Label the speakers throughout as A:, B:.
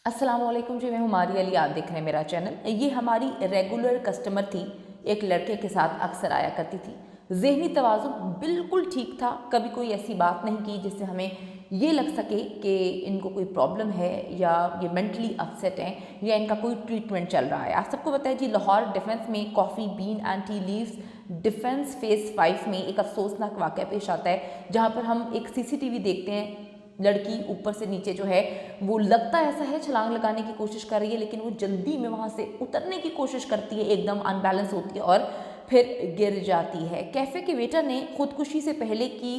A: अस्सलामुअलैकुम जी, मैं हूँ मारिया अली। आप देख रहे हैं मेरा चैनल। ये हमारी रेगुलर कस्टमर थी। एक लड़के के साथ अक्सर आया करती थी। ज़हनी तवाज़ुन बिल्कुल ठीक था, कभी कोई ऐसी बात नहीं की जिससे हमें ये लग सके कि इनको कोई प्रॉब्लम है या ये मेंटली अपसेट हैं या इनका कोई ट्रीटमेंट चल रहा है। आप सबको पता है जी, लाहौर डिफेंस में coffee been and tea leaves defence phase 5 में एक अफसोसनाक वाक़या पेश आता है, जहाँ पर हम एक सीसीटीवी देखते हैं। लड़की ऊपर से नीचे जो है वो लगता ऐसा है छलांग लगाने की कोशिश कर रही है, लेकिन वो जल्दी में वहाँ से उतरने की कोशिश करती है, एकदम अनबैलेंस होती है और फिर गिर जाती है। कैफ़े के वेटर ने खुदकुशी से पहले की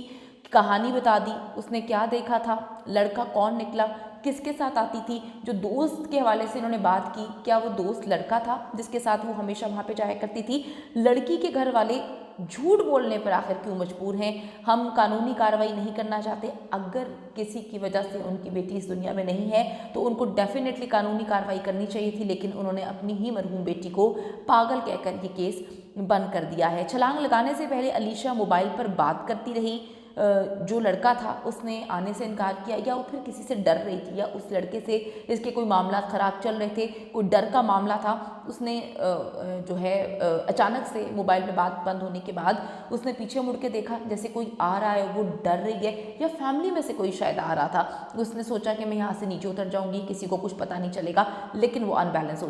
A: कहानी बता दी। उसने क्या देखा था, लड़का कौन निकला, किसके साथ आती थी। जो दोस्त के हवाले से इन्होंने बात की, क्या वो दोस्त लड़का था जिसके साथ वो हमेशा वहाँ पे जाया करती थी। लड़की के घर वाले झूठ बोलने पर आखिर क्यों मजबूर हैं। हम कानूनी कार्रवाई नहीं करना चाहते। अगर किसी की वजह से उनकी बेटी इस दुनिया में नहीं है तो उनको डेफिनेटली कानूनी कार्रवाई करनी चाहिए थी, लेकिन उन्होंने अपनी ही मरहूम बेटी को पागल कहकर ये केस बंद कर दिया है। छलांग लगाने से पहले अलीशा मोबाइल पर बात करती रही। जो लड़का था उसने आने से इनकार किया, या वो फिर किसी से डर रही थी, या उस लड़के से इसके कोई मामला ख़राब चल रहे थे, कोई डर का मामला था। उसने जो है अचानक से मोबाइल में बात बंद होने के बाद उसने पीछे मुड़ के देखा, जैसे कोई आ रहा है, वो डर रही है, या फैमिली में से कोई शायद आ रहा था। उसने सोचा कि मैं यहाँ से नीचे उतर जाऊँगी, किसी को कुछ पता नहीं चलेगा, लेकिन वो अनबैलेंस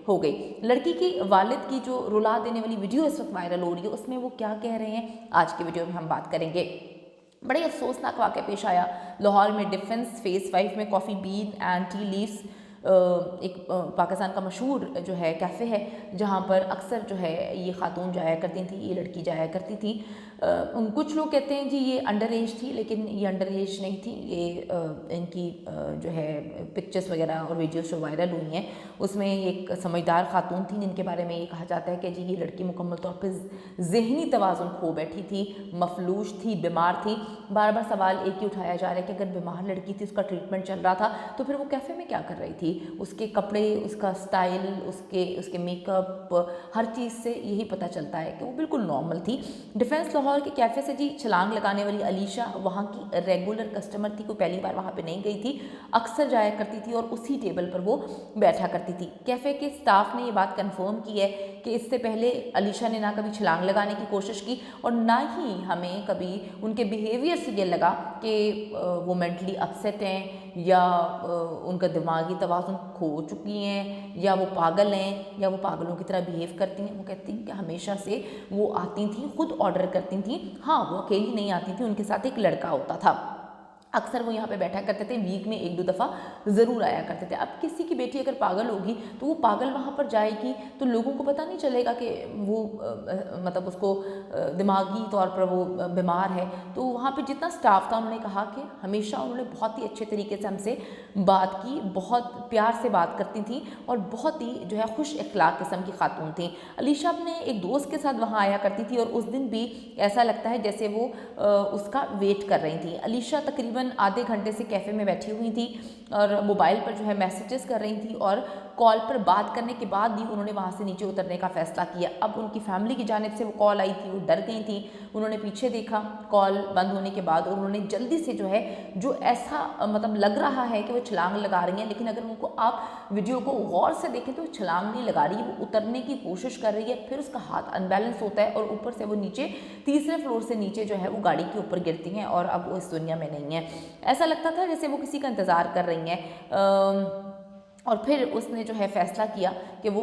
A: हो गई। लड़की की वालिद की जो रुला देने वाली वीडियो इस वक्त वायरल हो रही है, उसमें वो क्या कह रहे हैं आज की वीडियो में हम बात करेंगे। बड़े अफसोसनाक वाक़या पेश आया लाहौर में डिफेंस फेज़ 5 में coffee been and tea leaves एक पाकिस्तान का मशहूर जो है कैफ़े है, जहाँ पर अक्सर जो है ये ख़ातून जाया करती थी, ये लड़की जाया करती थी। कुछ लोग कहते हैं जी ये अंडर एज थी, लेकिन ये अंडर एज नहीं थी। ये इनकी जो है पिक्चर्स वगैरह और वीडियोस जो वायरल हुई हैं उसमें एक समझदार खातून थी, जिनके बारे में ये कहा जाता है कि जी ये लड़की मुकम्मल तौर पर ज़हनी तवाज़ुन खो बैठी थी, मफलूज थी, बीमार थी। बार बार सवाल एक ही उठाया जा रहा है कि अगर बीमार लड़की थी, उसका ट्रीटमेंट चल रहा था, तो फिर वो कैफ़े में क्या कर रही थी। उसके कपड़े, उसका स्टाइल, उसके मेकअप, हर चीज़ से यही पता चलता है कि वो बिल्कुल नॉर्मल थी। डिफेंस लाहौर के कैफ़े से जी छलांग लगाने वाली अलीशा वहाँ की रेगुलर कस्टमर थी, कोई पहली बार वहाँ पे नहीं गई थी, अक्सर जाया करती थी और उसी टेबल पर वो बैठा करती थी। कैफ़े के स्टाफ ने ये बात कंफर्म की है कि इससे पहले अलीशा ने ना कभी छलांग लगाने की कोशिश की और ना ही हमें कभी उनके बिहेवियर से ये लगा कि वो मेंटली अपसेट हैं या उनका दिमागी तवाज़ुन खो चुकी हैं या वो पागल हैं या वो पागलों की तरह बिहेव करती हैं। वो कहती हैं कि हमेशा से वो आती थी, खुद ऑर्डर करती थी। हाँ, वो अकेली नहीं आती थी, उनके साथ एक लड़का होता था। अक्सर वो यहाँ पे बैठा करते थे, वीक में एक दो दफ़ा ज़रूर आया करते थे। अब किसी की बेटी अगर पागल होगी तो वो पागल वहाँ पर जाएगी तो लोगों को पता नहीं चलेगा कि वो मतलब उसको दिमागी तौर पर वो बीमार है। तो वहाँ पे जितना स्टाफ था, उन्होंने कहा कि हमेशा उन्होंने बहुत ही अच्छे तरीके से हमसे बात की, बहुत प्यार से बात करती थी और बहुत ही जो है खुश अखलाक किस्म की खातून थी। अलीशा अपने एक दोस्त के साथ वहाँ आया करती थी और उस दिन भी ऐसा लगता है जैसे वो उसका वेट कर रही थी। अलीशा तकरीबन आधे घंटे से कैफ़े में बैठी हुई थी और मोबाइल पर जो है मैसेजेस कर रही थी और कॉल पर बात करने के बाद भी उन्होंने वहाँ से नीचे उतरने का फ़ैसला किया। अब उनकी फैमिली की जानिब से वो कॉल आई थी, वो डर गई थी। उन्होंने पीछे देखा कॉल बंद होने के बाद और उन्होंने जल्दी से जो है, जो ऐसा मतलब लग रहा है कि वो छलांग लगा रही हैं, लेकिन अगर उनको आप वीडियो को गौर से देखें तो छलांग नहीं लगा रही, वो उतरने की कोशिश कर रही है। फिर उसका हाथ अनबैलेंस होता है और ऊपर से वो नीचे तीसरे फ्लोर से नीचे जो है वो गाड़ी के ऊपर गिरती हैं और अब वो इस दुनिया में नहीं है। ऐसा लगता था जैसे वो किसी का इंतज़ार कर रही हैं। और फिर उसने जो है फ़ैसला किया कि वो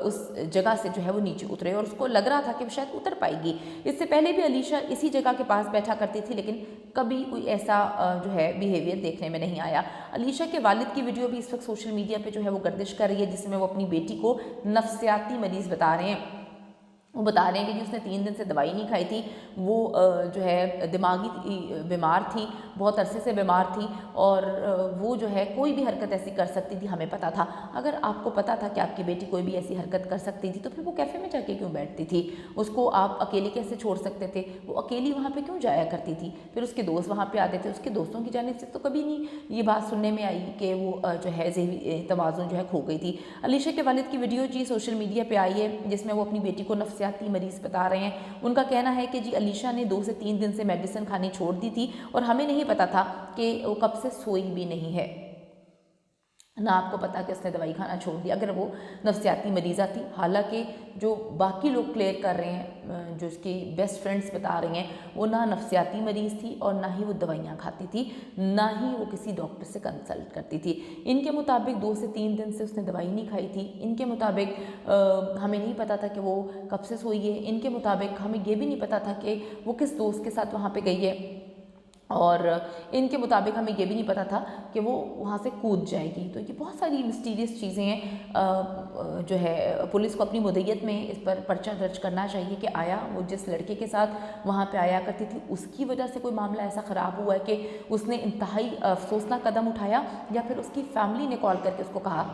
A: उस जगह से जो है वो नीचे उतरे और उसको लग रहा था कि वो शायद उतर पाएगी। इससे पहले भी अलीशा इसी जगह के पास बैठा करती थी, लेकिन कभी कोई ऐसा जो है बिहेवियर देखने में नहीं आया। अलीशा के वालिद की वीडियो भी इस वक्त सोशल मीडिया पे जो है वो गर्दिश कर रही है, जिसमें वो अपनी बेटी को नफ्सियाती मरीज़ बता रहे हैं। वो बता रहे हैं कि जी उसने 3 दिन से दवाई नहीं खाई थी, वो जो है दिमागी बीमार थी, बहुत अरसे से बीमार थी और वो जो है कोई भी हरकत ऐसी कर सकती थी, हमें पता था। अगर आपको पता था कि आपकी बेटी कोई भी ऐसी हरकत कर सकती थी तो फिर वो कैफ़े में जाके क्यों बैठती थी? उसको आप अकेले कैसे छोड़ सकते थे? वो अकेली वहाँ पे क्यों जाया करती थी? फिर उसके दोस्त वहाँ पे आते थे, उसके दोस्तों की जानिब से तो कभी नहीं ये बात सुनने में आई कि वो जो है ज़हनी तवाज़ुन जो है खो गई थी। अलीशा के वालिद की वीडियो जी सोशल मीडिया पर आई है, जिसमें वो अपनी बेटी को नफ्सियाती मरीज़ बता रहे हैं। उनका कहना है कि जी अलीशा ने 2 से 3 दिन से मेडिसिन खानी छोड़ दी थी और हमें नहीं पता था कि वो कब से सोई भी नहीं है। ना आपको पता कि उसने दवाई खाना छोड़ दिया, अगर वो नफ्सियाती मरीज़ा थी। हालांकि जो बाकी लोग क्लियर कर रहे हैं, जो उसकी बेस्ट फ्रेंड्स बता रही हैं, वो ना नफ्सियाती मरीज़ थी और ना ही वो दवाइयाँ खाती थी, ना ही वो किसी डॉक्टर से कंसल्ट करती थी। इनके मुताबिक 2 से 3 दिन से उसने दवाई नहीं खाई थी। इनके मुताबिक हमें नहीं पता था कि वो कब से सोई है। इनके मुताबिक हमें ये भी नहीं पता था कि वो किस दोस्त के साथ वहाँ पे गई है, और इनके मुताबिक हमें ये भी नहीं पता था कि वो वहाँ से कूद जाएगी। तो ये बहुत सारी मिस्टीरियस चीज़ें हैं। जो है पुलिस को अपनी मुद्दत में इस पर पर्चा दर्ज करना चाहिए कि आया वो जिस लड़के के साथ वहाँ पे आया करती थी उसकी वजह से कोई मामला ऐसा ख़राब हुआ है कि उसने इंतहाई अफसोसनाक कदम उठाया, या फिर उसकी फैमिली ने कॉल करके उसको कहा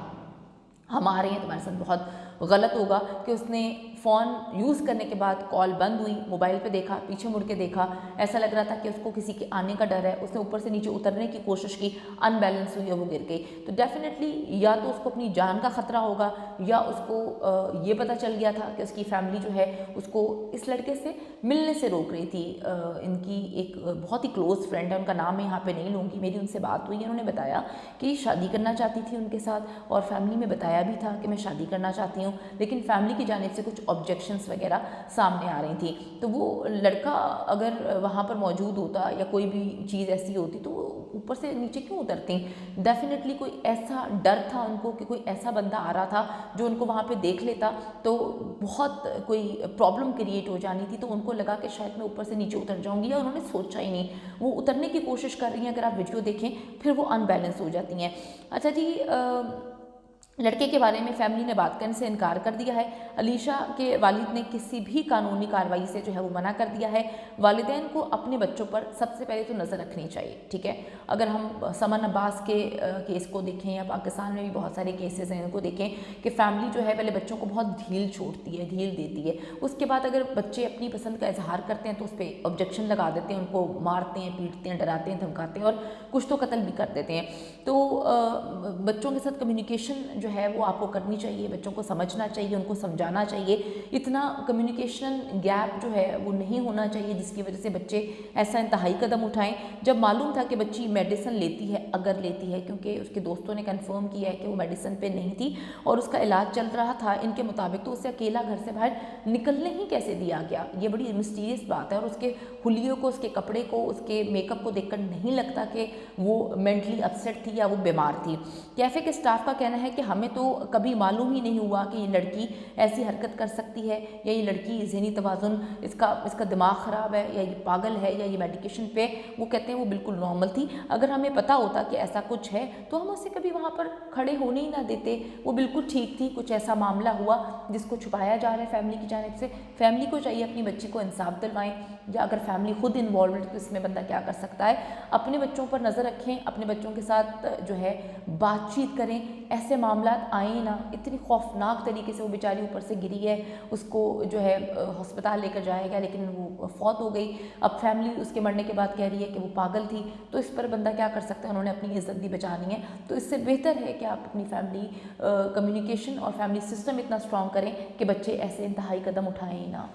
A: हम आ रहे हैं तुम्हारे साथ। बहुत गलत होगा कि उसने फ़ोन यूज़ करने के बाद कॉल बंद हुई, मोबाइल पे देखा, पीछे मुड़ के देखा, ऐसा लग रहा था कि उसको किसी के आने का डर है। उसने ऊपर से नीचे उतरने की कोशिश की, अनबैलेंस हुई और वो गिर गई। तो डेफिनेटली या तो उसको अपनी जान का ख़तरा होगा, या उसको ये पता चल गया था कि उसकी फैमिली जो है उसको इस लड़के से मिलने से रोक रही थी। इनकी एक बहुत ही क्लोज़ फ्रेंड है, उनका नाम मैं यहाँ पर नहीं लूँगी, मेरी उनसे बात हुई है, उन्होंने बताया कि शादी करना चाहती थी उनके साथ, और फैमिली में बताया भी था कि मैं शादी करना चाहती हूँ, लेकिन फैमिली की जानिब से कुछ ऑब्जेक्शंस वगैरह सामने आ रही थी। तो वो लड़का अगर वहाँ पर मौजूद होता या कोई भी चीज़ ऐसी होती तो वो ऊपर से नीचे क्यों उतरती। डेफिनेटली कोई ऐसा डर था उनको कि कोई ऐसा बंदा आ रहा था जो उनको वहाँ पे देख लेता तो बहुत कोई प्रॉब्लम क्रिएट हो जानी थी। तो उनको लगा कि शायद मैं ऊपर से नीचे उतर जाऊँगी, या उन्होंने सोचा ही नहीं। वो उतरने की कोशिश कर रही हैं, अगर आप वीडियो देखें फिर वो अनबैलेंस हो जाती हैं। अच्छा जी, लड़के के बारे में फैमिली ने बात करने से इनकार कर दिया है। अलीशा के वालिद ने किसी भी कानूनी कार्रवाई से जो है वो मना कर दिया है। वालिदैन को अपने बच्चों पर सबसे पहले तो नज़र रखनी चाहिए, ठीक है। अगर हम समन अब्बास के केस को देखें, या पाकिस्तान में भी बहुत सारे केसेस हैं उनको देखें, कि फैमिली जो है पहले बच्चों को बहुत ढील छोड़ती है, ढील देती है। उसके बाद अगर बच्चे अपनी पसंद का इजहार करते हैं तो उस पर ऑब्जेक्शन लगा देते हैं, उनको मारते हैं, पीटते हैं, डराते हैं, धमकाते हैं, और कुछ तो कत्ल भी कर देते हैं। तो बच्चों के साथ कम्युनिकेशन जो है वो आपको करनी चाहिए, बच्चों को समझना चाहिए, उनको समझाना चाहिए। इतना कम्युनिकेशन गैप जो है वो नहीं होना चाहिए जिसकी वजह से बच्चे ऐसा इंतहाई कदम उठाएं। जब मालूम था कि बच्ची मेडिसिन लेती है, अगर लेती है, क्योंकि उसके दोस्तों ने कंफर्म किया है कि वो मेडिसिन पे नहीं थी और उसका इलाज चल रहा था इनके मुताबिक, तो उसे अकेला घर से बाहर निकलने ही कैसे दिया गया, ये बड़ी मिस्टीरियस बात है। और उसके हुलियों को, उसके कपड़े को, उसके मेकअप को देखकर नहीं लगता कि वो मेंटली अपसेट थी या वो बीमार थी। कैफ़े के स्टाफ का कहना है कि हमें तो कभी मालूम ही नहीं हुआ कि ये लड़की ऐसी हरकत कर सकती है, या ये लड़की ज़हनी तवाज़ुन इसका दिमाग ख़राब है, या ये पागल है, या ये मेडिकेशन पे। वो कहते हैं वो बिल्कुल नॉर्मल थी। अगर हमें पता होता कि ऐसा कुछ है तो हम उसे कभी वहाँ पर खड़े होने ही ना देते। वो बिल्कुल ठीक थी। कुछ ऐसा मामला हुआ जिसको छुपाया जा रहा है फैमिली की जानिब से। फैमिली को चाहिए अपनी बच्ची को इंसाफ दिलवाएं, या अगर फैमिली खुद इन्वॉल्व है तो इसमें बंदा क्या कर सकता है। अपने बच्चों पर नज़र रखें, अपने बच्चों के साथ जो है बातचीत करें, ऐसे मामला आए ना। इतनी खौफनाक तरीके से वो बेचारी ऊपर से गिरी है, उसको जो है अस्पताल लेकर जाया गया लेकिन वो फौत हो गई। अब फैमिली उसके मरने के बाद कह रही है कि वो पागल थी। तो इस पर बंदा क्या कर सकता है, उन्होंने अपनी इज्जत भी बचानी है। तो इससे बेहतर है कि आप अपनी फैमिली कम्युनिकेशन और फैमिली सिस्टम इतना स्ट्रॉन्ग करें कि बच्चे ऐसे इंतहाई कदम उठाएं ही ना।